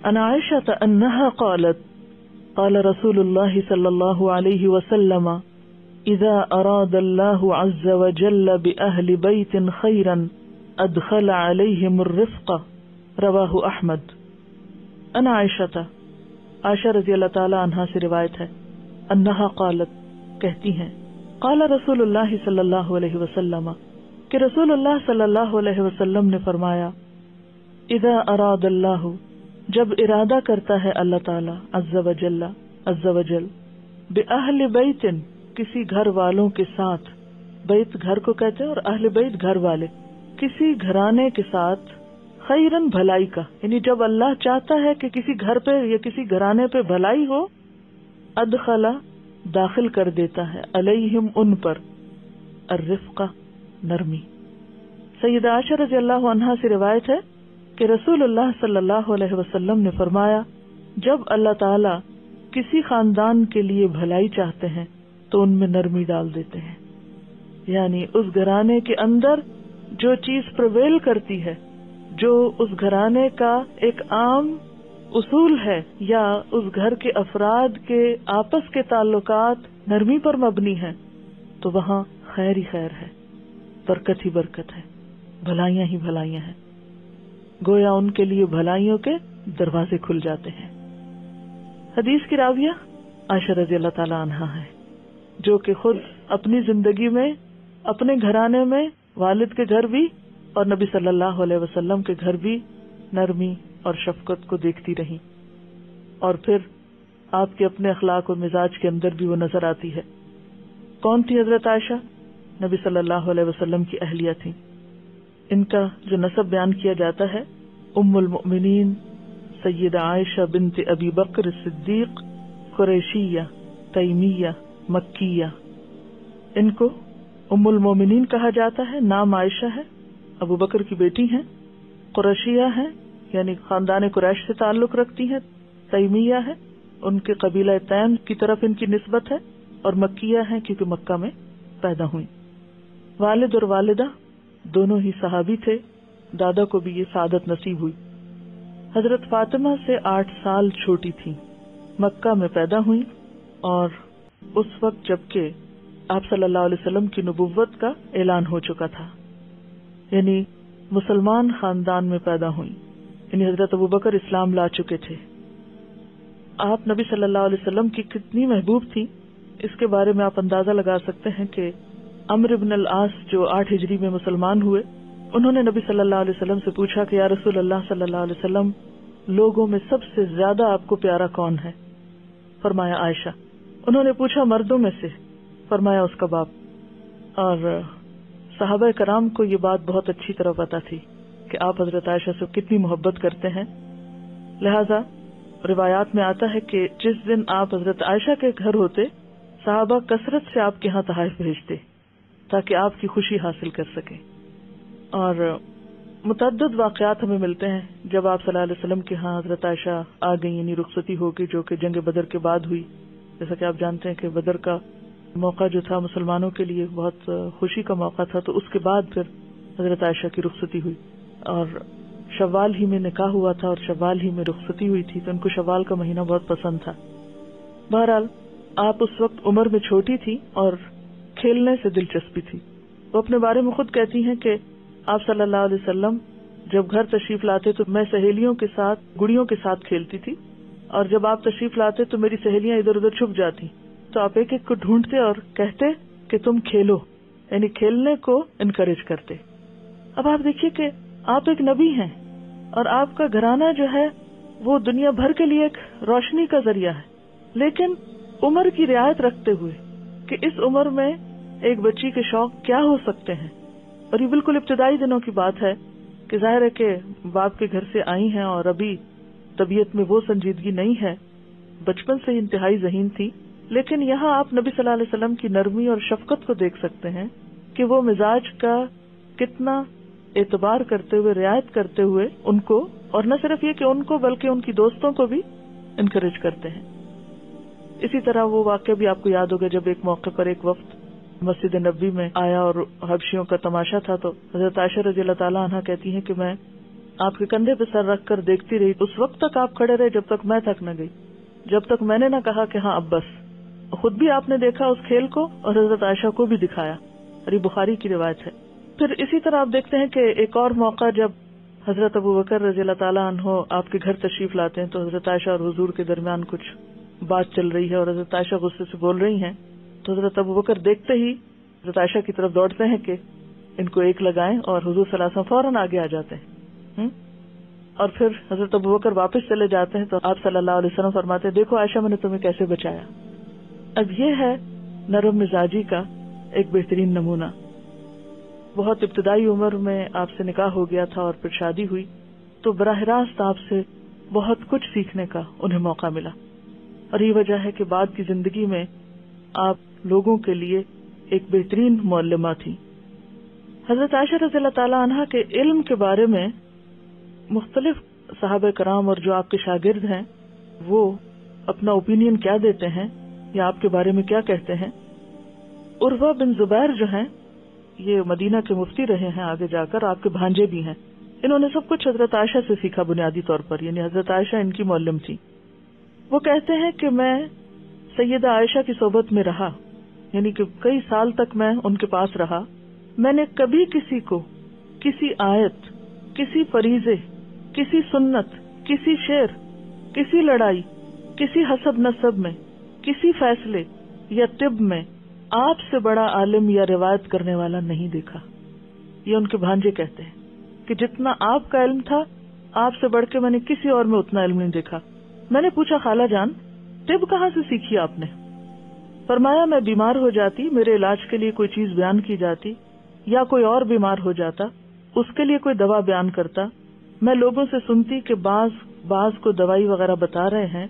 عن عائشة أنها قالت قال رسول الله صلى الله عليه وسلم إذا أراد الله عز وجل بأهل بيت خيرا أدخل عليهم الرفق رواه أحمد. عن عائشة عائشہ رضی اللہ تعالی عنہا سے روایت ہے انہا قالت کہتی ہیں قال رسول اللہ صلی اللہ علیہ وسلم کہ رسول اللہ صلی اللہ علیہ وسلم نے فرمایا اذا اراد اللہ جب ارادہ کرتا ہے اللہ تعالی عز وجل بأہل بیت کسی گھر والوں کے ساتھ، بیت گھر کو کہتے ہیں اور اہل بیت گھر والے، کسی گھرانے کے ساتھ خیرن بھلائی کا، یعنی جب اللہ چاہتا ہے کہ کسی گھر پہ یا کسی گھرانے پہ بھلائی ہو ادخلا داخل کر دیتا ہے علیہم ان پر الرفق نرمی. سیدہ عائشہ رضی اللہ عنہا سے روایت ہے کہ رسول اللہ صلی اللہ علیہ وسلم نے فرمایا جب اللہ تعالی کسی خاندان کے لیے بھلائی چاہتے ہیں تو ان میں نرمی ڈال دیتے ہیں. یعنی اس گھرانے کے اندر جو چیز پرویل کرتی ہے، جو اس گھرانے کا ایک عام اصول ہے یا اس گھر کے افراد کے آپس کے تعلقات نرمی پر مبنی ہیں، تو وہاں خیر ہی خیر ہے، برکت ہی برکت ہے، بھلائیاں ہی بھلائیاں ہیں. گویا ان کے لیے بھلائیوں کے دروازے کھل جاتے ہیں. حدیث کی راویہ عائشہ رضی اللہ تعالی عنہا ہے، جو کہ خود اپنی زندگی میں اپنے گھرانے میں والد کے گھر بھی اور نبی صلی اللہ علیہ وسلم کے گھر بھی نرمی اور شفقت کو دیکھتی رہی، اور پھر آپ کے اپنے اخلاق و مزاج کے اندر بھی وہ نظر آتی ہے. کون تھی حضرت عائشہ؟ نبی صلی اللہ علیہ وسلم کی اہلیہ تھی. ان کا جو نسب بیان کیا جاتا ہے ام المؤمنین سیدہ عائشہ بنت ابی بکر صدیق قریشیہ تیمیہ مکیہ. ان کو ام المؤمنین کہا جاتا ہے، نام عائشہ ہے، ابو بکر کی بیٹی ہیں، قریشیہ ہیں یعنی خاندان قریش سے تعلق رکھتی ہیں، تیمیہ ہے ان کے قبیلہ تیم کی طرف ان کی نسبت ہے، اور مکیہ ہیں کیونکہ مکہ میں پیدا ہوئی. والد اور والدہ دونوں ہی صحابی تھے، دادا کو بھی یہ سعادت نصیب ہوئی. حضرت فاطمہ سے 8 سال چھوٹی تھی، مکہ میں پیدا ہوئی، اور اس وقت جبکہ آپ صلی اللہ علیہ وسلم کی نبوت کا اعلان ہو چکا تھا، یعنی مسلمان خاندان میں پیدا ہوئی، یعنی حضرت ابوبکر اسلام لا چکے تھے. آپ نبی صلی اللہ علیہ وسلم کی کتنی محبوب تھی اس کے بارے میں آپ اندازہ لگا سکتے ہیں کہ عمرو بن العاص جو 8 ہجری میں مسلمان ہوئے، انہوں نے نبی صلی اللہ علیہ وسلم سے پوچھا کہ یا رسول اللہ صلی اللہ علیہ وسلم لوگوں میں سب سے زیادہ آپ کو پیارا کون ہے؟ فرمایا عائشہ. انہوں نے پوچھا مردوں میں سے؟ فرمایا اس کا باپ. اور صحابہ کرام کو یہ بات بہت اچھی طرح پتا تھی کہ آپ حضرت عائشہ سے کتنی محبت کرتے ہیں، لہذا روایات میں آتا ہے کہ جس دن آپ حضرت عائشہ کے گھر ہوتے صحابہ کثرت سے آپ کے ہاں تحائف بھیجتے تاکہ آپ کی خوشی حاصل کر سکیں. اور متعدد واقعات ہمیں ملتے ہیں جب آپ صلی اللہ علیہ وسلم کے ہاں حضرت عائشہ آ گئی، یعنی رخصتی ہو گئی، جو کہ جنگ بدر کے بعد ہوئی. جیسا کہ آپ جانتے ہیں کہ بدر کا موقع جو تھا مسلمانوں کے لیے بہت خوشی کا موقع تھا، تو اس کے بعد پھر حضرت عائشہ کی رخصتی ہوئی، اور شوال ہی میں نکاح ہوا تھا اور شوال ہی میں رخصتی ہوئی تھی، تو ان کو شوال کا مہینہ بہت پسند تھا. بہرحال آپ اس وقت عمر میں چھوٹی تھی اور کھیلنے سے دلچسپی تھی. وہ اپنے بارے میں خود کہتی ہیں کہ آپ صلی اللہ علیہ وسلم جب گھر تشریف لاتے تو میں سہیلیوں کے ساتھ گڑیوں کے ساتھ کھیلتی تھی، اور جب آپ تشریف لاتے تو میری سہیلیاں ادھر ادھر چھپ جاتی، تو آپ ایک ایک کو ڈھونڈتے اور کہتے کہ تم کھیلو، یعنی کھیلنے کو انکریج کرتے. اب آپ دیکھیے کہ آپ ایک نبی ہیں اور آپ کا گھرانہ جو ہے وہ دنیا بھر کے لیے ایک روشنی کا ذریعہ ہے، لیکن عمر کی رعایت رکھتے ہوئے کہ اس عمر میں ایک بچی کے شوق کیا ہو سکتے ہیں. اور یہ بالکل ابتدائی دنوں کی بات ہے کہ ظاہر ہے کہ باپ کے گھر سے آئی ہیں اور ابھی طبیعت میں وہ سنجیدگی نہیں ہے، بچپن سے انتہائی ذہین تھی. لیکن یہاں آپ نبی صلی اللہ علیہ وسلم کی نرمی اور شفقت کو دیکھ سکتے ہیں کہ وہ مزاج کا کتنا اعتبار کرتے ہوئے، رعایت کرتے ہوئے ان کو، اور نہ صرف یہ کہ ان کو بلکہ ان کی دوستوں کو بھی انکریج کرتے ہیں. اسی طرح وہ واقعہ بھی آپ کو یاد ہوگا جب ایک موقع پر ایک وفد مسجد نبوی میں آیا اور حبشیوں کا تماشا تھا، تو حضرت عائشہ رضی اللہ تعالیٰ عنہ کہتی ہیں کہ میں آپ کے کندھے پہ سر رکھ کر دیکھتی رہی. اس وقت تک آپ کھڑے رہے جب تک میں تھک نہ گئی, جب تک میں نے نہ کہا کہ ہاں اب بس. خود بھی آپ نے دیکھا اس کھیل کو اور حضرت عائشہ کو بھی دکھایا, اور یہ بخاری کی روایت ہے. پھر اسی طرح آپ دیکھتے ہیں کہ ایک اور موقع جب حضرت ابوبکر رضی اللہ تعالیٰ عنہ آپ کے گھر تشریف لاتے ہیں, تو حضرت عائشہ اور حضور کے درمیان کچھ بات چل رہی ہے اور حضرت عائشہ غصے سے بول رہی ہیں, تو حضرت ابوبکر دیکھتے ہی حضرت عائشہ کی طرف دوڑتے ہیں کہ ان کو ایک لگائیں, اور حضور صلی اللہ علیہ وسلم فوراً آگے آ جاتے ہیں. اور پھر حضرت ابوبکر واپس چلے جاتے ہیں تو آپ صلی اللہ علیہ وسلم فرماتے ہیں دیکھو عائشہ میں نے تمہیں کیسے بچایا. اب یہ ہے نرم مزاجی کا ایک بہترین نمونہ. بہت ابتدائی عمر میں آپ سے نکاح ہو گیا تھا اور پھر شادی ہوئی, تو براہ راست آپ سے بہت کچھ سیکھنے کا انہیں موقع ملا, اور یہ وجہ ہے کہ بعد کی زندگی میں آپ لوگوں کے لیے ایک بہترین معلمہ تھی. حضرت عائشہ رضی اللہ تعالیٰ عنہ کے علم کے بارے میں مختلف صحابہ کرام اور جو آپ کے شاگرد ہیں وہ اپنا اوپینین کیا دیتے ہیں یا آپ کے بارے میں کیا کہتے ہیں. عروہ بن زبیر جو ہیں یہ مدینہ کے مفتی رہے ہیں, آگے جا کر آپ کے بھانجے بھی ہیں. انہوں نے سب کچھ حضرت عائشہ سے سیکھا بنیادی طور پر, یعنی حضرت عائشہ ان کی معلم تھی. وہ کہتے ہیں کہ میں سیدہ عائشہ کی صحبت میں رہا, یعنی کہ کئی سال تک میں ان کے پاس رہا. میں نے کبھی کسی کو کسی آیت, کسی فریضے, کسی سنت, کسی شعر, کسی لڑائی, کسی حسب نسب میں, کسی فیصلے یا طب میں آپ سے بڑا عالم یا روایت کرنے والا نہیں دیکھا. یہ ان کے بھانجے کہتے ہیں کہ جتنا آپ کا علم تھا آپ سے بڑھ کے میں نے کسی اور میں اتنا علم نہیں دیکھا. میں نے پوچھا خالہ جان طب کہاں سے سیکھی آپ نے؟ فرمایا میں بیمار ہو جاتی, میرے علاج کے لیے کوئی چیز بیان کی جاتی, یا کوئی اور بیمار ہو جاتا اس کے لیے کوئی دوا بیان کرتا, میں لوگوں سے سنتی کہ بعض کو دوائی وغیرہ بتا رہے ہیں,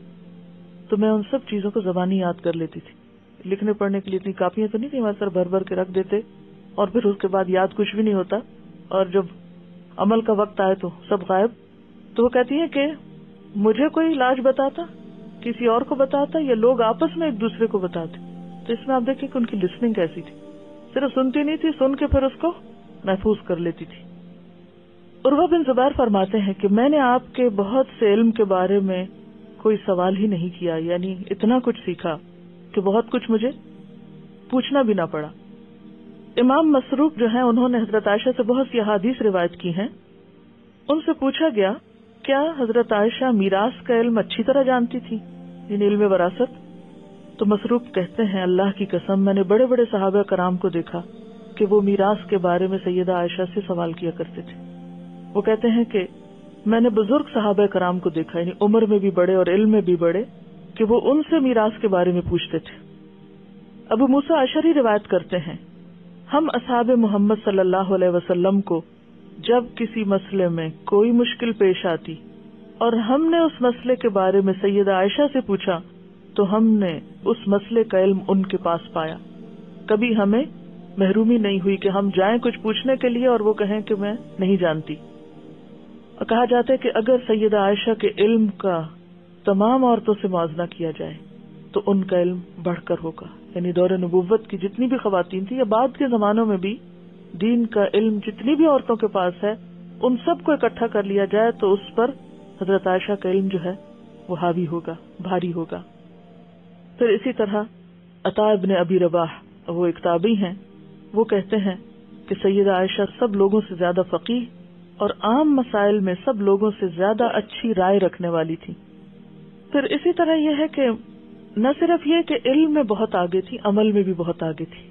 تو میں ان سب چیزوں کو زبانی یاد کر لیتی تھی. لکھنے پڑھنے کے لیے اتنی کاپیاں تو نہیں تھی ہمارے سر بھر بھر کے رکھ دیتے, اور پھر اس کے بعد یاد کچھ بھی نہیں ہوتا, اور جب عمل کا وقت آئے تو سب غائب. تو وہ کہتی ہیں کہ مجھے کوئی علاج بتاتا, کسی اور کو بتاتا, یا لوگ آپس میں ایک دوسرے کو بتاتے. تو اس میں آپ دیکھیں کہ ان کی لسننگ کیسی تھی, صرف سنتی نہیں تھی, سن کے پھر اس کو محفوظ کر لیتی تھی. عروہ بن زبیر فرماتے ہیں کہ میں نے آپ کے بہت سے علم کے بارے میں کوئی سوال ہی نہیں کیا, یعنی اتنا کچھ سیکھا کہ بہت کچھ مجھے پوچھنا بھی نہ پڑا. امام مسروق جو ہیں انہوں نے حضرت عائشہ سے بہت سی احادیث روایت کی ہیں. ان سے پوچھا گیا کیا حضرت عائشہ میراث کا علم اچھی طرح جانتی تھی, یعنی علم وراثت؟ تو مسروق کہتے ہیں اللہ کی قسم میں نے بڑے بڑے صحابہ کرام کو دیکھا کہ وہ میراث کے بارے میں سیدہ عائشہ سے سوال کیا کرتے تھے. وہ کہتے ہیں کہ میں نے بزرگ صحابہ کرام کو دیکھا, یعنی عمر میں بھی بڑے اور علم میں بھی بڑے, کہ وہ ان سے میراث کے بارے میں پوچھتے تھے. ابو موسیٰ اشعری روایت کرتے ہیں ہم اصحاب محمد صلی اللہ علیہ وسلم کو جب کسی مسئلے میں کوئی مشکل پیش آتی اور ہم نے اس مسئلے کے بارے میں سیدہ عائشہ سے پوچھا تو ہم نے اس مسئلے کا علم ان کے پاس پایا. کبھی ہمیں محرومی نہیں ہوئی کہ ہم جائیں کچھ پوچھنے کے لیے اور وہ کہیں کہ میں نہیں جانتی. اور کہا جاتا ہے کہ اگر سیدہ عائشہ کے علم کا تمام عورتوں سے موازنہ کیا جائے تو ان کا علم بڑھ کر ہوگا, یعنی دور نبوت کی جتنی بھی خواتین تھیں یا بعد کے زمانوں میں بھی دین کا علم جتنی بھی عورتوں کے پاس ہے ان سب کو اکٹھا کر لیا جائے تو اس پر حضرت عائشہ کا علم جو ہے وہ حاوی ہوگا, بھاری ہوگا. پھر اسی طرح عطا ابن ابی رباح وہ ایک تابعی ہیں, وہ کہتے ہیں کہ سیدہ عائشہ سب لوگوں سے زیادہ فقیہ اور عام مسائل میں سب لوگوں سے زیادہ اچھی رائے رکھنے والی تھی. پھر اسی طرح یہ ہے کہ نہ صرف یہ کہ علم میں بہت آگے تھی, عمل میں بھی بہت آگے تھی,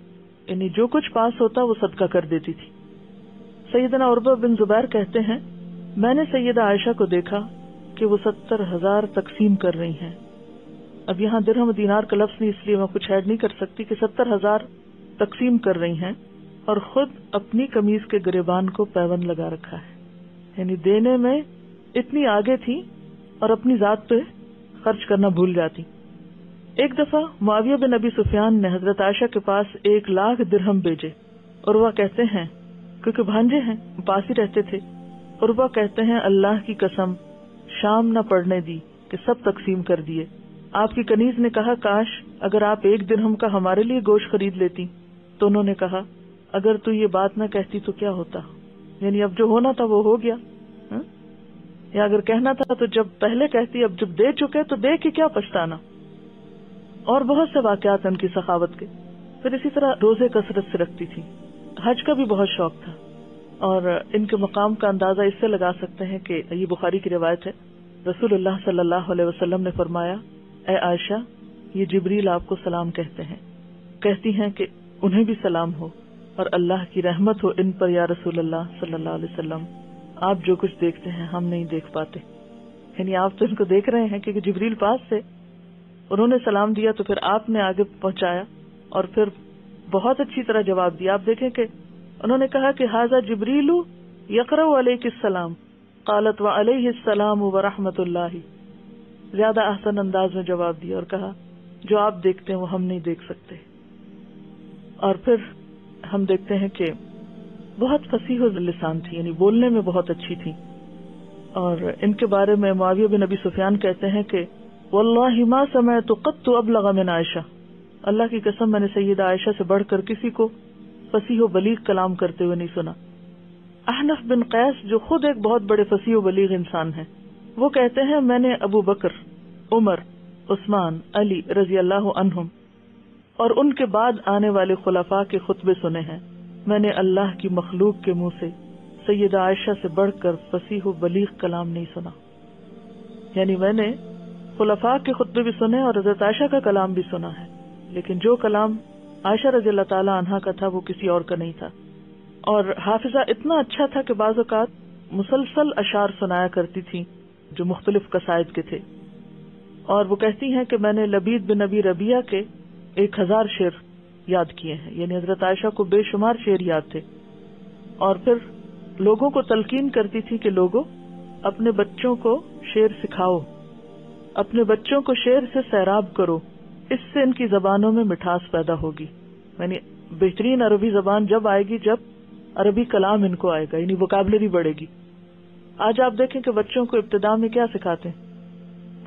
یعنی جو کچھ پاس ہوتا وہ صدقہ کر دیتی تھی. سیدنا عروہ بن زبیر کہتے ہیں میں نے سیدہ عائشہ کو دیکھا کہ وہ 70,000 تقسیم کر رہی ہیں. اب یہاں درہم دینار کا لفظ نہیں, اس لیے میں کچھ ایڈ نہیں کر سکتی, کہ 70,000 تقسیم کر رہی ہیں اور خود اپنی قمیض کے گریبان کو پیوند لگا رکھا ہے, یعنی دینے میں اتنی آگے تھی اور اپنی ذات پہ خرچ کرنا بھول جاتی. ایک دفعہ معاویہ بن ابی سفیان نے حضرت عائشہ کے پاس 1,00,000 درہم بھیجے. عروہ کہتے ہیں کیونکہ بھانجے ہیں پاس ہی رہتے تھے, عروہ کہتے ہیں اللہ کی قسم شام نہ پڑنے دی کہ سب تقسیم کر دیے. آپ کی کنیز نے کہا کاش اگر آپ 1 درہم کا ہمارے لیے گوشت خرید لیتی. تو انہوں نے کہا اگر تو یہ بات نہ کہتی تو کیا ہوتا, یعنی اب جو ہونا تھا وہ ہو گیا. یا اگر کہنا تھا تو جب پہلے کہتی، اب جب دے چکے تو دے کے کیا پچھتانا. اور بہت سے واقعات ان کی سخاوت کے. پھر اسی طرح روزے کثرت سے رکھتی تھی. حج کا بھی بہت شوق تھا، اور ان کے مقام کا اندازہ اس سے لگا سکتے ہیں کہ یہ بخاری کی روایت ہے. رسول اللہ صلی اللہ علیہ وسلم نے فرمایا، اے عائشہ، یہ جبریل آپ کو سلام کہتے ہیں. کہتی ہیں کہ انہیں بھی سلام ہو اور اللہ کی رحمت ہو ان پر یا رسول اللہ صلی اللہ علیہ وسلم. آپ جو کچھ دیکھتے ہیں ہم نہیں دیکھ پاتے. یعنی آپ تو ان کو دیکھ رہے ہیں کیونکہ جبریل پاس سے انہوں نے سلام دیا تو پھر آپ نے آگے پہنچایا اور پھر بہت اچھی طرح جواب دیا. آپ دیکھیں کہ انہوں نے کہا کہ ھذا جبریل یقرأ علیک السلام قالت وعلیہ السلام ورحمۃ اللہ. زیادہ احسن انداز میں جواب دیا اور کہا جو آپ دیکھتے ہیں وہ ہم نہیں دیکھ سکتے. اور پھر ہم دیکھتے ہیں کہ بہت فصیح لسان تھی، یعنی بولنے میں بہت اچھی تھی. اور ان کے بارے میں معاویہ بن ابی سفیان کہتے ہیں کہ واللہ ما سمعت قط ابلغ من عائشہ، اللہ کی قسم میں نے سیدہ عائشہ سے بڑھ کر کسی کو فصیح و بلیغ کلام کرتے ہوئے نہیں سنا. احنف بن قیس جو خود ایک بہت بڑے فصیح و بلیغ انسان ہیں، وہ کہتے ہیں میں نے ابو بکر، عمر، عثمان، علی رضی اللہ عنہم اور ان کے بعد آنے والے خلفاء کے خطبے سنے ہیں. میں نے اللہ کی مخلوق کے منہ سے سیدہ عائشہ سے بڑھ کر فصیح و بلیغ کلام نہیں سنا. یعنی میں نے خلفاء کے خطبے بھی سنے اور حضرت عائشہ کا کلام بھی سنا ہے، لیکن جو کلام عائشہ رضی اللہ تعالی عنہا کا تھا وہ کسی اور کا نہیں تھا. اور حافظہ اتنا اچھا تھا کہ بعض اوقات مسلسل اشعار سنایا کرتی تھی جو مختلف قصائد کے تھے. اور وہ کہتی ہیں کہ میں نے لبید بن ابی ربیعہ کے 1000 شعر یاد کیے ہیں. یعنی حضرت عائشہ کو بے شمار شعر یاد تھے. اور پھر لوگوں کو تلقین کرتی تھی کہ لوگوں اپنے بچوں کو شعر سکھاؤ، اپنے بچوں کو شعر سے سیراب کرو، اس سے ان کی زبانوں میں مٹھاس پیدا ہوگی. یعنی بہترین عربی زبان جب آئے گی جب عربی کلام ان کو آئے گا، یعنی ووکیبلری بڑھے گی. آج آپ دیکھیں کہ بچوں کو ابتدا میں کیا سکھاتے ہیں؟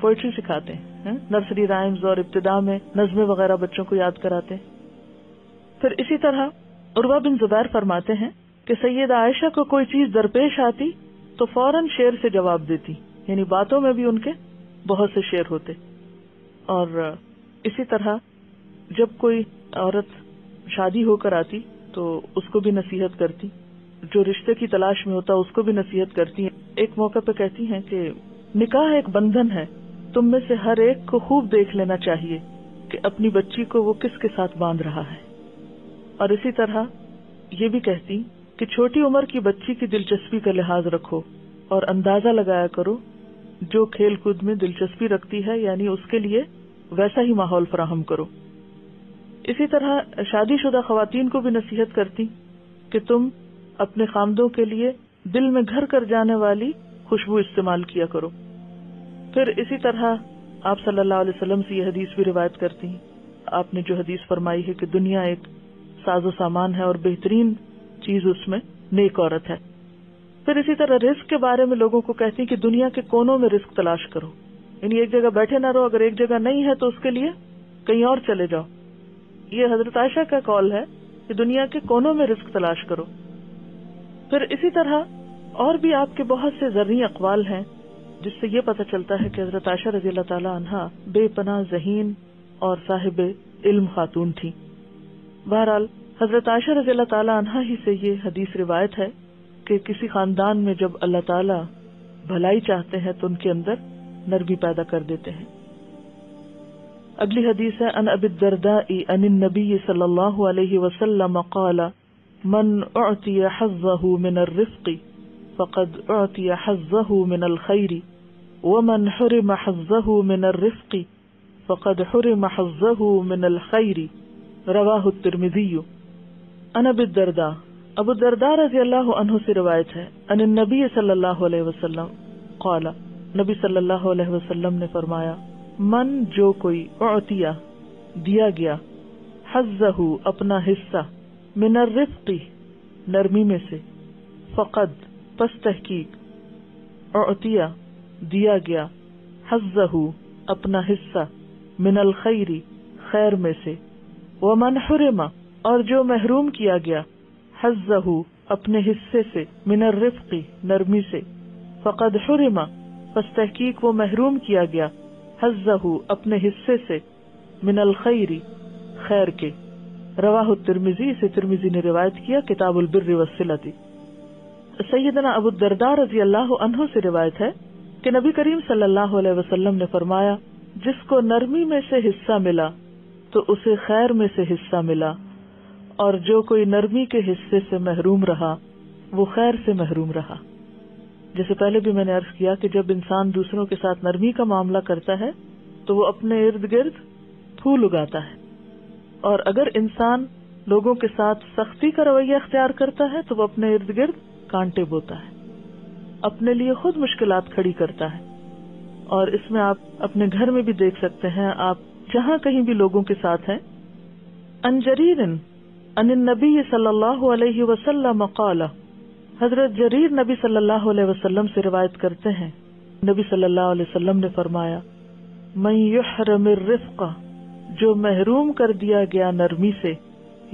پوئٹری سکھاتے ہیں، نرسری رائمز، اور ابتدا میں نظمیں وغیرہ بچوں کو یاد کراتے ہیں. پھر اسی طرح عروہ بن زبیر فرماتے ہیں کہ سیدہ عائشہ کو کوئی چیز درپیش آتی تو فوراً شعر سے جواب دیتی. یعنی باتوں میں بھی ان کے بہت سے شعر ہوتے. اور اسی طرح جب کوئی عورت شادی ہو کر آتی تو اس کو بھی نصیحت کرتی، جو رشتے کی تلاش میں ہوتا اس کو بھی نصیحت کرتی ہیں. ایک موقع پہ کہتی ہیں کہ نکاح ایک بندھن ہے، تم میں سے ہر ایک کو خوب دیکھ لینا چاہیے کہ اپنی بچی کو وہ کس کے ساتھ باندھ رہا ہے. اور اسی طرح یہ بھی کہتی کہ چھوٹی عمر کی بچی کی دلچسپی کا لحاظ رکھو اور اندازہ لگایا کرو جو کھیل کود میں دلچسپی رکھتی ہے، یعنی اس کے لیے ویسا ہی ماحول فراہم کرو. اسی طرح شادی شدہ خواتین کو بھی نصیحت کرتی کہ تم اپنے خامدوں کے لیے دل میں گھر کر جانے والی خوشبو استعمال کیا کرو. پھر اسی طرح آپ صلی اللہ علیہ وسلم سے یہ حدیث بھی روایت کرتی ہیں. آپ نے جو حدیث فرمائی ہے کہ دنیا ایک ساز و سامان ہے اور بہترین چیز اس میں نیک عورت ہے. پھر اسی طرح رزق کے بارے میں لوگوں کو کہتی کہ دنیا کے کونوں میں رزق تلاش کرو، یعنی ایک جگہ بیٹھے نہ رہو، اگر ایک جگہ نہیں ہے تو اس کے لیے کہیں اور چلے جاؤ. یہ حضرت عائشہ کا قول ہے کہ دنیا کے کونوں میں رزق تلاش کرو. پھر اسی طرح اور بھی آپ کے بہت سے ذرعی اقوال ہیں جس سے یہ پتہ چلتا ہے کہ حضرت عائشہ رضی اللہ تعالی عنہا بے پناہ ذہین اور صاحب علم خاتون تھی. بہرحال حضرت عائشہ رضی اللہ تعالی عنہا ہی سے یہ حدیث روایت ہے کہ کسی خاندان میں جب اللہ تعالی بھلائی چاہتے ہیں تو ان کے اندر نرمی پیدا کر دیتے ہیں. اگلی حدیث ہے ان ابی الدرداء ان النبی صلی اللہ علیہ وسلم قال من اعطی حظه من الرفق فقد اعطی حظه من الخیر ومن حرم حظه من الرفق فقد حرم حظه من الخیر رواہ الترمذی. ان ابی الدرداء ابو الدرداء رضی اللہ عنہ سے روایت ہے ان النبی صلی اللہ علیہ وسلم قال نبی صلی اللہ علیہ وسلم نے فرمایا من جو کوئی اعطیا دیا گیا حظہ اپنا حصہ من الرفق نرمی میں سے فقد پس تحقیق اعطیا دیا گیا حظہ اپنا حصہ من الخیر خیر میں سے ومن حرم اور جو محروم کیا گیا حظہ اپنے حصے سے من الرفق نرمی سے فقد حرم پس تحقیق وہ محروم کیا گیا، حظہ اپنے حصے سے، من الخیر خیر کے۔ رواہ الترمذی، اسے ترمذی نے روایت کیا کتاب البر والصلۃ۔ سیدنا ابو الدرداء رضی اللہ عنہ سے روایت ہے کہ نبی کریم صلی اللہ علیہ وسلم نے فرمایا، جس کو نرمی میں سے حصہ ملا تو اسے خیر میں سے حصہ ملا، اور جو کوئی نرمی کے حصے سے محروم رہا وہ خیر سے محروم رہا۔ جیسے پہلے بھی میں نے عرض کیا کہ جب انسان دوسروں کے ساتھ نرمی کا معاملہ کرتا ہے تو وہ اپنے ارد گرد پھول اگاتا ہے، اور اگر انسان لوگوں کے ساتھ سختی کا رویہ اختیار کرتا ہے تو وہ اپنے ارد گرد کانٹے بوتا ہے، اپنے لیے خود مشکلات کھڑی کرتا ہے۔ اور اس میں آپ اپنے گھر میں بھی دیکھ سکتے ہیں، آپ جہاں کہیں بھی لوگوں کے ساتھ ہیں۔ عن جریر عن النبی صلی اللہ علیہ وسلم قال، حضرت جریر نبی صلی اللہ علیہ وسلم سے روایت کرتے ہیں، نبی صلی اللہ علیہ وسلم نے فرمایا، من یحرم الرفق، جو محروم کر دیا گیا نرمی سے،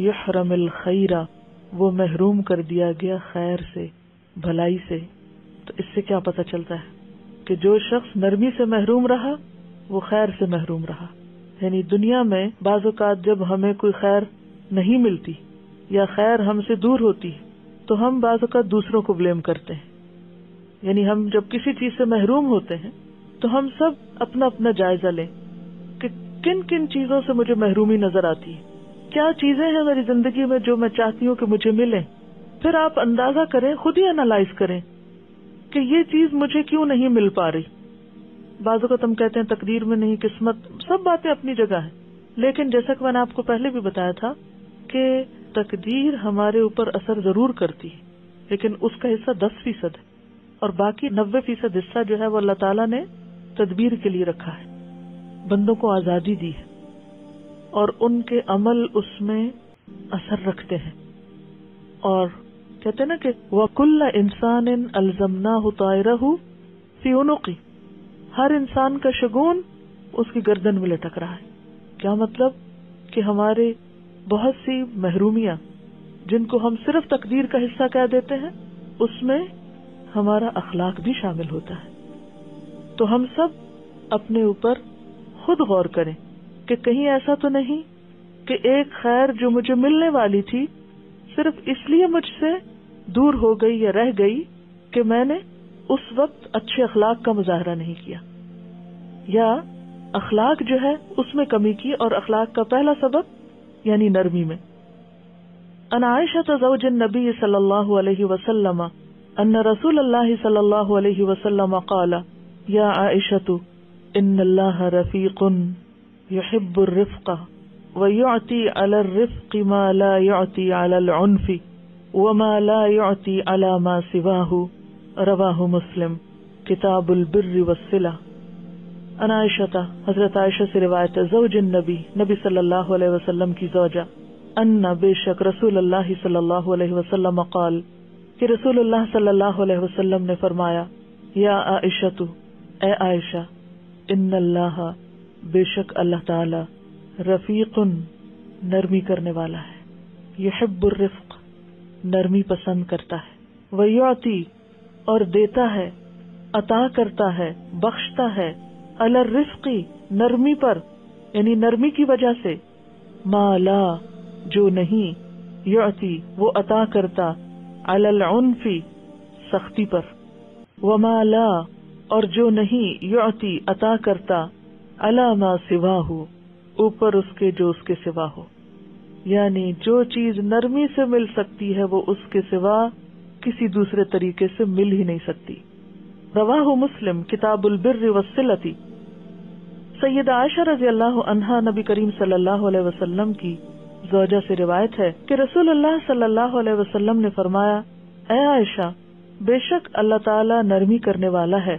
یحرم الخیر، وہ محروم کر دیا گیا خیر سے، بھلائی سے۔ تو اس سے کیا پتہ چلتا ہے کہ جو شخص نرمی سے محروم رہا وہ خیر سے محروم رہا۔ یعنی دنیا میں بعض اوقات جب ہمیں کوئی خیر نہیں ملتی یا خیر ہم سے دور ہوتی تو ہم بعض اوقات دوسروں کو بلیم کرتے ہیں۔ یعنی ہم جب کسی چیز سے محروم ہوتے ہیں تو ہم سب اپنا اپنا جائزہ لیں کہ کن کن چیزوں سے مجھے محرومی نظر آتی ہے، کیا چیزیں ہیں میری زندگی میں جو میں چاہتی ہوں کہ مجھے ملیں۔ پھر آپ اندازہ کریں، خود ہی انالائز کریں کہ یہ چیز مجھے کیوں نہیں مل پا رہی۔ بعض اوقات ہم کہتے ہیں تقدیر میں نہیں، قسمت، سب باتیں اپنی جگہ ہیں، لیکن جیسا کہ میں نے آپ کو پہلے بھی بتایا تھا کہ تقدیر ہمارے اوپر اثر ضرور کرتی ہے، لیکن اس کا حصہ 10% ہے، اور باقی 90% حصہ جو ہے وہ اللہ تعالیٰ نے تدبیر کے لیے رکھا ہے۔ بندوں کو آزادی دی ہے اور ان کے عمل اس میں اثر رکھتے ہیں، اور کہتے ہیں نا کہ وَكُلَّ إِنسَانٍ أَلْزَمْنَاهُ طَائِرَهُ فِي عُنُقِهِ، ہر انسان کا شگون اس کی گردن میں لٹک رہا ہے۔ کیا مطلب کہ ہمارے بہت سی محرومیاں جن کو ہم صرف تقدیر کا حصہ کہہ دیتے ہیں، اس میں ہمارا اخلاق بھی شامل ہوتا ہے۔ تو ہم سب اپنے اوپر خود غور کریں کہ کہیں ایسا تو نہیں کہ ایک خیر جو مجھے ملنے والی تھی صرف اس لیے مجھ سے دور ہو گئی یا رہ گئی کہ میں نے اس وقت اچھے اخلاق کا مظاہرہ نہیں کیا، یا اخلاق جو ہے اس میں کمی کی، اور اخلاق کا پہلا سبب یعنی نرمی میں۔ ان عائشہ زوج النبی صلی اللہ علیہ وسلم ان رسول اللہ صلی اللہ علیہ وسلم قال یا عائشہ ان اللہ رفیق يحب الرفق ويعطي على الرفق ما لا يعطي على العنف وما لا يعطي على ما سواه، رواہ مسلم کتاب البر والصلہ۔ ان عائشہ، حضرت عائشہ سے روایت ہے، زوج النبی، نبی صلی اللہ علیہ وسلم کی زوجہ، ان بے شک رسول اللہ صلی اللہ علیہ وسلم قال، کہ رسول اللہ صلی اللہ علیہ وسلم نے فرمایا، یا عائشہ، اے عائشہ، ان اللہ، بے شک اللہ تعالی، رفیق، نرمی کرنے والا ہے، یحب الرفق، نرمی پسند کرتا ہے، ویعطی، اور دیتا ہے، عطا کرتا ہے، بخشتا ہے، علی الرفقی، نرمی پر، یعنی نرمی کی وجہ سے، ما لا، جو نہیں، یعطی، وہ عطا کرتا، علی العنفی، سختی پر، وما لا، اور جو نہیں، یعطی، عطا کرتا، علی ما سواہ، اوپر اس کے جو اس کے سوا ہو۔ یعنی جو چیز نرمی سے مل سکتی ہے وہ اس کے سوا کسی دوسرے طریقے سے مل ہی نہیں سکتی۔ رواہ مسلم کتاب البر والصلۃ۔ سیدہ عائشہ رضی اللہ عنہا نبی کریم صلی اللہ علیہ وسلم کی زوجہ سے روایت ہے کہ رسول اللہ صلی اللہ علیہ وسلم نے فرمایا، اے عائشہ، بے شک اللہ تعالی نرمی کرنے والا ہے،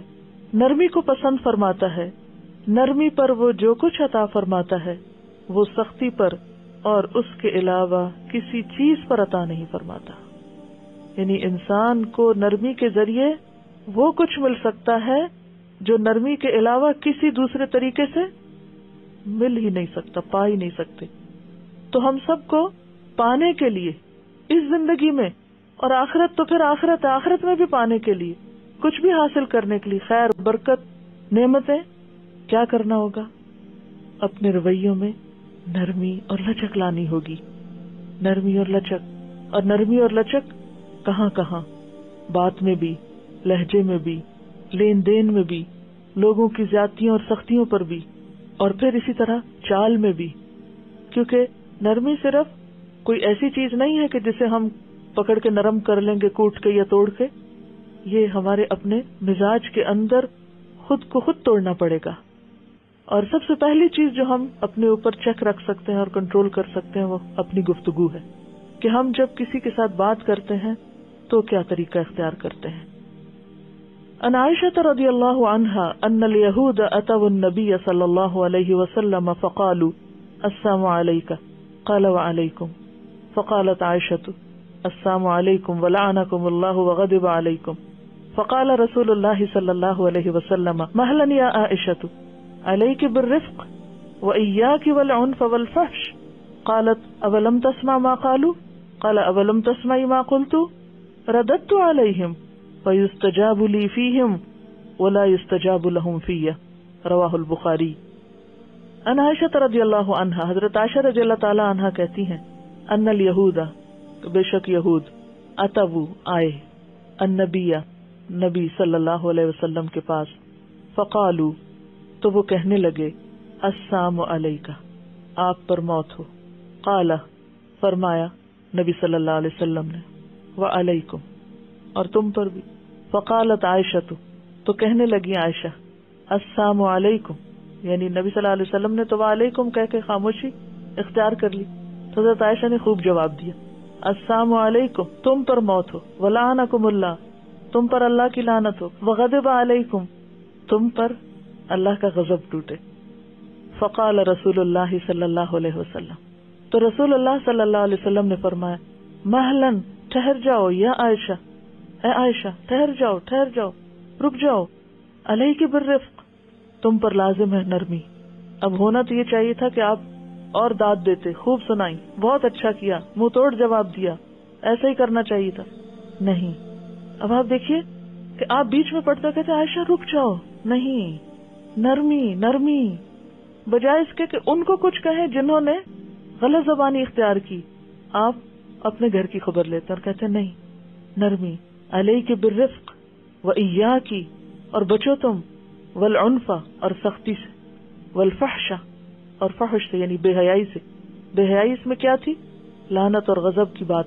نرمی کو پسند فرماتا ہے، نرمی پر وہ جو کچھ عطا فرماتا ہے وہ سختی پر اور اس کے علاوہ کسی چیز پر عطا نہیں فرماتا۔ یعنی انسان کو نرمی کے ذریعے وہ کچھ مل سکتا ہے جو نرمی کے علاوہ کسی دوسرے طریقے سے مل ہی نہیں سکتا، پا ہی نہیں سکتے۔ تو ہم سب کو پانے کے لیے اس زندگی میں، اور آخرت تو پھر آخرت میں بھی پانے کے لیے کچھ بھی حاصل کرنے کے لیے، خیر، برکت، نعمتیں، کیا کرنا ہوگا؟ اپنے رویوں میں نرمی اور لچک لانی ہوگی. نرمی اور لچک، اور نرمی اور لچک کہاں کہاں، بات میں بھی، لہجے میں بھی، لین دین میں بھی، لوگوں کی زیادتیوں اور سختیوں پر بھی، اور پھر اسی طرح چال میں بھی. کیونکہ نرمی صرف کوئی ایسی چیز نہیں ہے کہ جسے ہم پکڑ کے نرم کر لیں گے کوٹ کے یا توڑ کے. یہ ہمارے اپنے مزاج کے اندر خود کو خود توڑنا پڑے گا. اور سب سے پہلی چیز جو ہم اپنے اوپر چیک رکھ سکتے ہیں اور کنٹرول کر سکتے ہیں وہ اپنی گفتگو ہے، کہ ہم جب کسی کے ساتھ بات کرتے ہیں تو کیا طریقہ اختیار کرتے ہیں. عن عائشة رضی اللہ عنہا ان اليہود اتوا النبی صلی اللہ علیہ وسلم فقالوا السلام علیکم قال وعلیکم فقالت عائشة السلام علیکم ولعنکم اللہ وغضب علیکم فقال رسول اللہ صلی اللہ علیہ وسلم مہلا یا عائشة علیک بالرفق وإیاک والعنف والفحش قالت اولم تسمع ما قالوا قال اولم تسمع ما قلت رددت علیہم فیستجاب لی فیہم ولا یستجاب لہم فیہ رواہ البخاری. ان عائشہ رضی اللہ عنہا، حضرت عائشہ رضی اللہ تعالی عنہا کہتی ہیں، ان الیہود، بے شک یہود، اتوا آئے، النبی، نبی صلی اللہ علیہ وسلم کے پاس، فقالوا تو وہ کہنے لگے، السلام علیکہ آپ پر موت ہو. قال فرمایا نبی صلی اللہ علیہ وسلم نے، وعلیکم اور تم پر بھی. فقالت عائشہ تو کہنے لگی عائشہ، السلام علیکم، یعنی نبی صلی اللہ علیہ وسلم نے تو وعلیکم کہہ کے خاموشی اختیار کر لی. تو حضرت عائشہ نے خوب جواب دیا، السلام علیکم تم پر موت ہو، ولعنکم اللہ تم پر اللہ کی لعنت ہو، وغضب علیکم تم پر اللہ کا غضب ٹوٹے. فقال رسول اللہ صلی اللہ علیہ وسلم تو رسول اللہ صلی اللہ علیہ وسلم نے فرمایا، مہلن ٹھہر جاؤ یا عائشہ، اے عائشہ ٹھہر جاؤ، ٹھہر جاؤ، رک جاؤ، علیک بالرفق تم پر لازم ہے نرمی. اب ہونا تو یہ چاہیے تھا کہ آپ اور داد دیتے، خوب سنائی، بہت اچھا کیا، منہ توڑ جواب دیا، ایسا ہی کرنا چاہیے تھا. نہیں، اب آپ دیکھیے کہ آپ بیچ میں پڑھتے کہتے عائشہ رک جاؤ، نہیں، نرمی نرمی، بجائے اس کے کہ ان کو کچھ کہیں جنہوں نے غلط زبانی اختیار کی، آپ اپنے گھر کی خبر لیتے اور کہتے نہیں، نرمی، علیک بالرفق وإیاکی اور بچو تم، والعنف اور سختی سے، والفحش اور فحش سے یعنی بے حیائی سے. بے حیائی اس میں کیا تھی؟ لعنت اور غضب کی بات.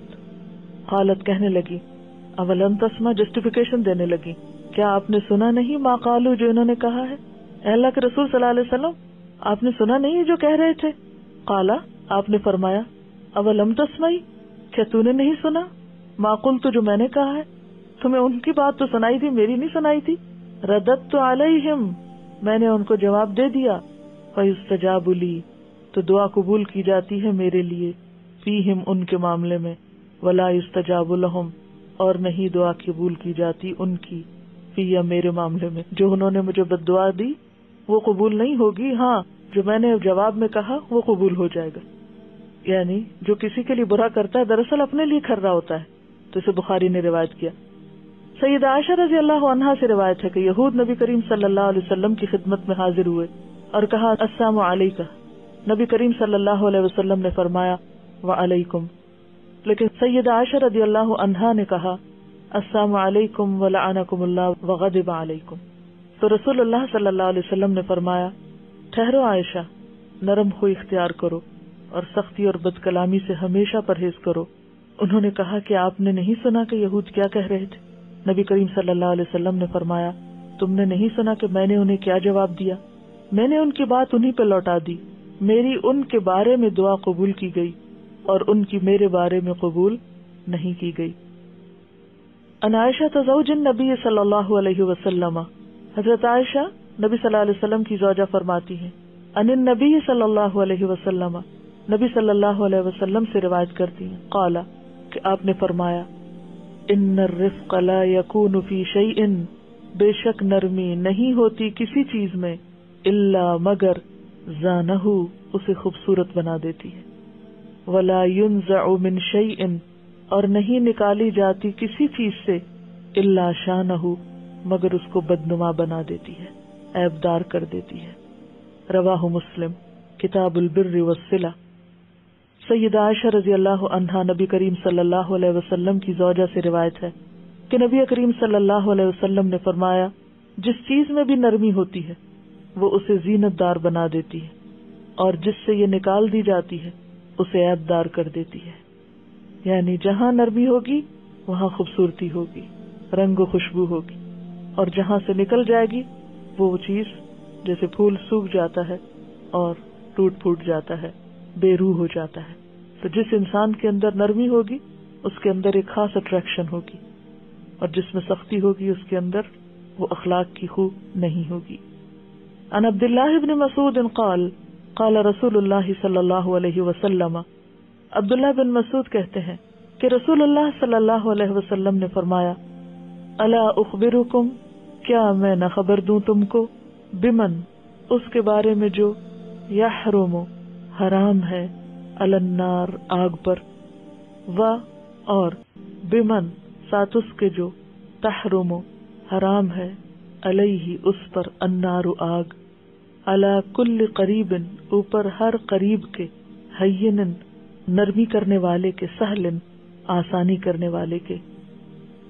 قالت کہنے لگی، اولم تسمع جسٹیفیکیشن دینے لگی، کیا آپ نے سنا نہیں ما قالو جو انہوں نے کہا ہے؟ اے اللہ کے رسول صلی اللہ علیہ وسلم آپ نے سنا نہیں جو کہہ رہے تھے؟ قالا آپ نے فرمایا، اولم تسمعی کیا تو نے نہیں سنا؟ ما قلت جو میں نے کہا ہے، تمہیں ان کی بات تو سنائی تھی، میری نہیں سنائی تھی. رددت علیہم میں نے ان کو جواب دے دیا. فیستجاب لی تو دعا قبول کی جاتی ہے میرے لیے، فیہم ان کے معاملے میں، ولا یستجاب لہم اور نہیں دعا قبول کی جاتی ان کی، فیہ میرے معاملے میں. جو انہوں نے مجھے بد دعا دی وہ قبول نہیں ہوگی، ہاں جو میں نے جواب میں کہا وہ قبول ہو جائے گا. یعنی جو کسی کے لیے برا کرتا ہے دراصل اپنے لیے کر رہا ہوتا ہے. تو اسے بخاری نے روایت کیا. سیدہ عائشہ رضی اللہ عنہا سے روایت ہے کہ یہود نبی کریم صلی اللہ علیہ وسلم کی خدمت میں حاضر ہوئے اور کہا، السلام علیکہ. نبی کریم صلی اللہ علیہ وسلم نے فرمایا، وعلیکم. لیکن سیدہ عائشہ رضی اللہ عنہا نے کہا، السلام علیکم ولعنکم اللہ وغضب علیکم. تو رسول اللہ صلی اللہ علیہ وسلم نے فرمایا، ٹھہرو عائشہ، نرم خوئی اختیار کرو اور سختی اور بد کلامی سے ہمیشہ پرہیز کرو. انہوں نے کہا کہ آپ نے نہیں سنا کہ یہود کیا کہہ رہے تھے؟ نبی کریم صلی اللہ علیہ وسلم نے فرمایا، تم نے نہیں سنا کہ میں نے انہیں کیا جواب دیا؟ میں نے ان کی بات انہی پہ لوٹا دی. میری ان کے بارے میں دعا قبول کی گئی اور ان کی میرے بارے میں قبول نہیں کی گئی. ان عائشہ زوج النبی صلی اللہ علیہ وسلم، حضرت عائشہ نبی صلی اللہ علیہ وسلم کی زوجہ فرماتی ہیں، ان النبی صلی اللہ علیہ وسلم، نبی صلی اللہ علیہ وسلم سے روایت کرتی ہیں، قال کہ آپ نے فرمایا، ان الرفق لا يكون في شيء، بے شک نرمی نہیں ہوتی کسی چیز میں، الا مگر زانہ اسے خوبصورت بنا دیتی ہے، ولا ينزع من شيء اور نہیں نکالی جاتی کسی چیز سے، الا شانہ مگر اس کو بدنما بنا دیتی ہے، عیبدار کر دیتی ہے۔ رواہ مسلم کتاب البر والصلہ۔ سیدہ عائشہ رضی اللہ عنہا نبی کریم صلی اللہ علیہ وسلم کی زوجہ سے روایت ہے کہ نبی کریم صلی اللہ علیہ وسلم نے فرمایا، جس چیز میں بھی نرمی ہوتی ہے وہ اسے زینت دار بنا دیتی ہے، اور جس سے یہ نکال دی جاتی ہے اسے عیب دار کر دیتی ہے۔ یعنی جہاں نرمی ہوگی وہاں خوبصورتی ہوگی، رنگ و خوشبو ہوگی، اور جہاں سے نکل جائے گی وہ چیز جیسے پھول سوکھ جاتا ہے اور ٹوٹ پھوٹ جاتا ہے، بے روح ہو جاتا ہے۔ تو جس انسان کے اندر نرمی ہوگی اس کے اندر ایک خاص اٹریکشن ہوگی، اور جس میں سختی ہوگی اس کے اندر وہ اخلاق کی خو نہیں ہوگی۔ عن عبداللہ بن مسعود قال قال رسول اللہ صلی اللہ علیہ وسلم، عبداللہ بن مسعود کہتے ہیں کہ رسول اللہ صلی اللہ علیہ وسلم نے فرمایا، الا اخبرکم، کیا میں نہ خبر دوں تم کو، بمن، اس کے بارے میں جو یحرم، حرام ہے، علی النار، آگ پر، و، اور، بمن، ساتھ اس کے جو تحرم، حرام ہے، علیہ، اس پر، النار، آگ، علی کل قریب، اوپر ہر قریب کے، ہین، نرمی کرنے والے کے، سہل، آسانی کرنے والے کے۔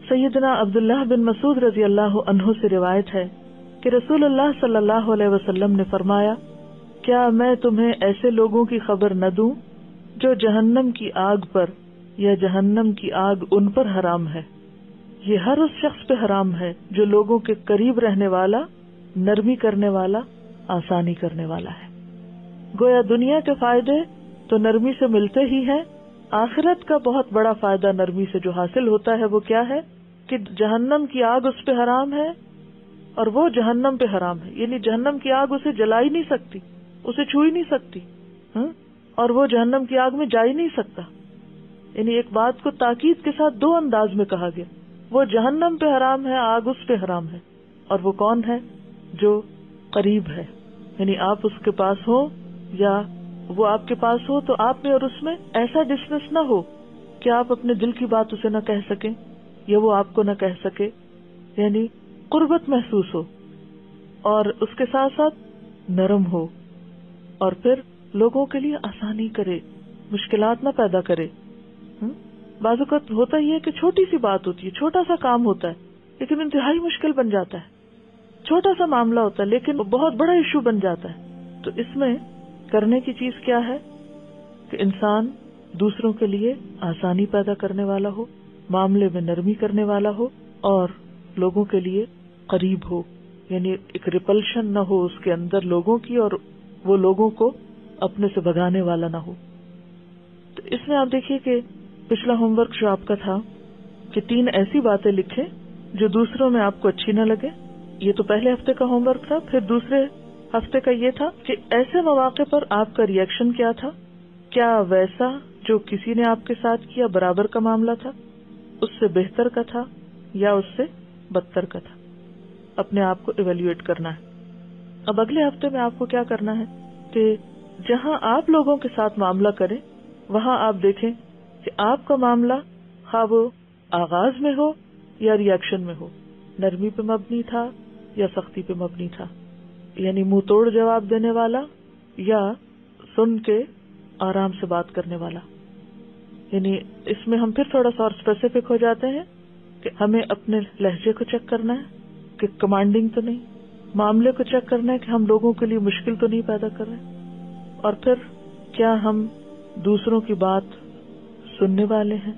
سیدنا عبداللہ بن مسعود رضی اللہ عنہ سے روایت ہے کہ رسول اللہ صلی اللہ علیہ وسلم نے فرمایا، کیا میں تمہیں ایسے لوگوں کی خبر نہ دوں جو جہنم کی آگ پر یا جہنم کی آگ ان پر حرام ہے۔ یہ ہر اس شخص پہ حرام ہے جو لوگوں کے قریب رہنے والا، نرمی کرنے والا، آسانی کرنے والا ہے۔ گویا دنیا کے فائدے تو نرمی سے ملتے ہی ہیں، آخرت کا بہت بڑا فائدہ نرمی سے جو حاصل ہوتا ہے وہ کیا ہے کہ جہنم کی آگ اس پہ حرام ہے اور وہ جہنم پہ حرام ہے، یعنی جہنم کی آگ اسے جلا ہی نہیں سکتی، اسے چھو ہی نہیں سکتی، اور وہ جہنم کی آگ میں جا ہی نہیں سکتا۔ یعنی ایک بات کو تاکید کے ساتھ دو انداز میں کہا گیا، وہ جہنم پہ حرام ہے، آگ اس پہ حرام ہے، اور وہ کون ہے؟ جو قریب ہے، یعنی آپ اس کے پاس ہو یا وہ آپ کے پاس ہو تو آپ میں اور اس میں ایسا ڈسٹینس نہ ہو کہ آپ اپنے دل کی بات اسے نہ کہہ سکیں یا وہ آپ کو نہ کہہ سکے، یعنی قربت محسوس ہو، اور اس کے ساتھ ساتھ نرم ہو، اور پھر لوگوں کے لیے آسانی کرے، مشکلات نہ پیدا کرے۔ بعض اوقات ہوتا ہی ہے کہ چھوٹی سی بات ہوتی ہے، چھوٹا سا کام ہوتا ہے لیکن انتہائی مشکل بن جاتا ہے، چھوٹا سا معاملہ ہوتا ہے لیکن بہت بڑا ایشو بن جاتا ہے۔ تو اس میں کرنے کی چیز کیا ہے کہ انسان دوسروں کے لیے آسانی پیدا کرنے والا ہو، معاملے میں نرمی کرنے والا ہو، اور لوگوں کے لیے قریب ہو، یعنی ایک ریپلشن نہ ہو اس کے اندر لوگوں کی، اور وہ لوگوں کو اپنے سے بھگانے والا نہ ہو۔ تو اس میں آپ دیکھیے کہ پچھلا ہوم ورک جو آپ کا تھا کہ 3 ایسی باتیں لکھیں جو دوسروں میں آپ کو اچھی نہ لگے، یہ تو پہلے ہفتے کا ہوم ورک تھا۔ پھر دوسرے ہفتے کا یہ تھا کہ ایسے مواقع پر آپ کا ری ایکشن کیا تھا، کیا ویسا جو کسی نے آپ کے ساتھ کیا برابر کا معاملہ تھا، اس سے بہتر کا تھا یا اس سے بدتر کا تھا، اپنے آپ کو ایویلویٹ کرنا ہے۔ اب اگلے ہفتے میں آپ کو کیا کرنا ہے کہ جہاں آپ لوگوں کے ساتھ معاملہ کریں وہاں آپ دیکھیں کہ آپ کا معاملہ خواہ وہ آغاز میں ہو یا ری ایکشن میں ہو، نرمی پہ مبنی تھا یا سختی پہ مبنی تھا، یعنی منہ توڑ جواب دینے والا یا سن کے آرام سے بات کرنے والا۔ یعنی اس میں ہم پھر تھوڑا سا اور اسپیسیفک ہو جاتے ہیں کہ ہمیں اپنے لہجے کو چیک کرنا ہے کہ کمانڈنگ تو نہیں، معاملے کو چیک کرنا ہے کہ ہم لوگوں کے لیے مشکل تو نہیں پیدا کر رہے، اور پھر کیا ہم دوسروں کی بات سننے والے ہیں۔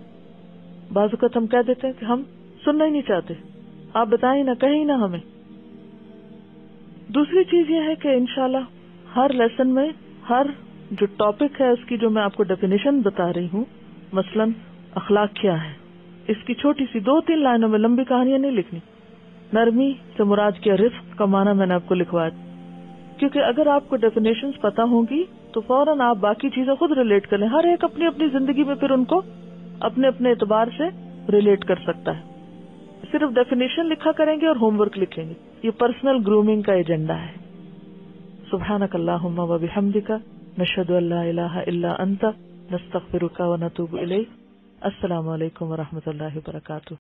بعض اوقات ہم کہہ دیتے ہیں کہ ہم سننا ہی نہیں چاہتے، آپ بتائیں نہ، کہیں نہ ہمیں۔ دوسری چیز یہ ہے کہ انشاءاللہ ہر لیسن میں ہر جو ٹاپک ہے اس کی جو میں آپ کو ڈیفینیشن بتا رہی ہوں، مثلا اخلاق کیا ہے، اس کی چھوٹی سی 2-3 لائنوں میں، لمبی کہانیاں نہیں لکھنی۔ نرمی سے مراد کیا، رفق کا معنی میں نے آپ کو لکھوایا، کیونکہ اگر آپ کو ڈیفینیشنز پتا ہوں گی تو فوراً آپ باقی چیزیں خود ریلیٹ کر لیں۔ ہر ایک اپنی اپنی زندگی میں پھر ان کو اپنے اپنے اعتبار سے ریلیٹ کر سکتا ہے۔ صرف ڈیفینیشن لکھا کریں گے اور ہوم ورک لکھیں گے، یہ پرسنل گرومنگ کا ایجنڈا ہے۔ سبحانک اللہم و بحمدک، نشہد ان لا الہ الا انت، نستغفرک و نتوب الیک۔ السلام علیکم و رحمۃ اللہ وبرکاتہ۔